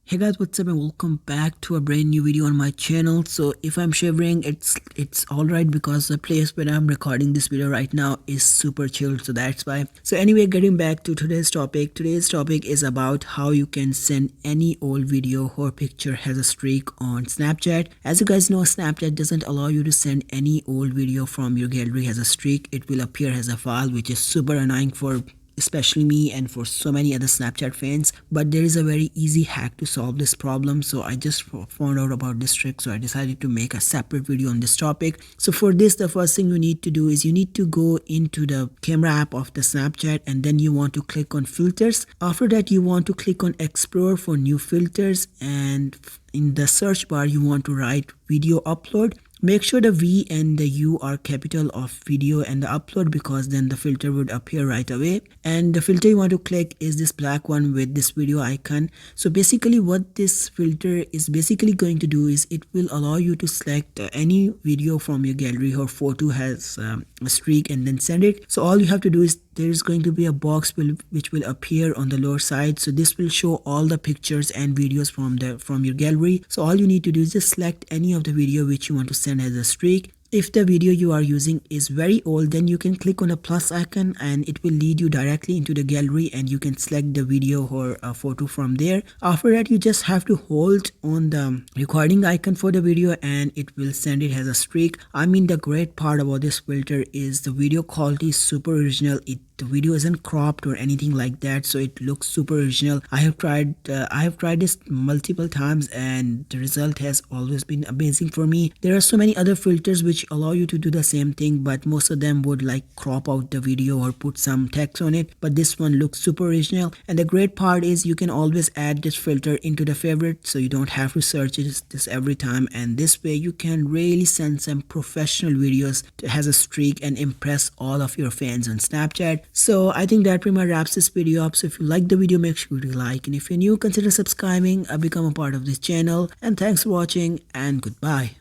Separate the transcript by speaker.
Speaker 1: Hey guys, what's up and welcome back to a brand new video on my channel. So if I'm shivering, it's alright because the place where I'm recording this video right now is super chill, so that's why. So anyway, getting back to today's topic is about how you can send any old video or picture has a streak on Snapchat. As you guys know, Snapchat doesn't allow you to send any old video from your gallery as a streak. It will appear as a file, which is super annoying for especially me and for so many other Snapchat fans. But there is a very easy hack to solve this problem. So I just found out about this trick, so I decided to make a separate video on this topic. So for this, the first thing you need to do is you need to go into the camera app of the Snapchat, and then you want to click on filters. After that, you want to click on explore for new filters, and in the search bar you want to write video upload. Make sure the V and the U are capital of video and the upload, because then the filter would appear right away. And the filter you want to click is this black one with this video icon. So basically what this filter is basically going to do is it will allow you to select any video from your gallery or photo has a streak and then send it. So all you have to do is there is going to be a box which will appear on the lower side. So this will show all the pictures and videos from your gallery. So all you need to do is just select any of the video which you want to send as a streak. If the video you are using is very old, then you can click on a plus icon and it will lead you directly into the gallery, and you can select the video or a photo from there. After that, you just have to hold on the recording icon for the video and it will send it as a streak. I mean, the great part about this filter is the video quality is super original. The video isn't cropped or anything like that, so it looks super original. I have tried this multiple times and the result has always been amazing for me. There are so many other filters which allow you to do the same thing, but most of them would like crop out the video or put some text on it, but this one looks super original. And the great part is you can always add this filter into the favorite, so you don't have to search this every time, and this way you can really send some professional videos that has a streak and impress all of your fans on Snapchat. So I think that pretty much wraps this video up. So if you like the video, make sure to like, and if you're new, consider subscribing, become a part of this channel. And thanks for watching, and goodbye.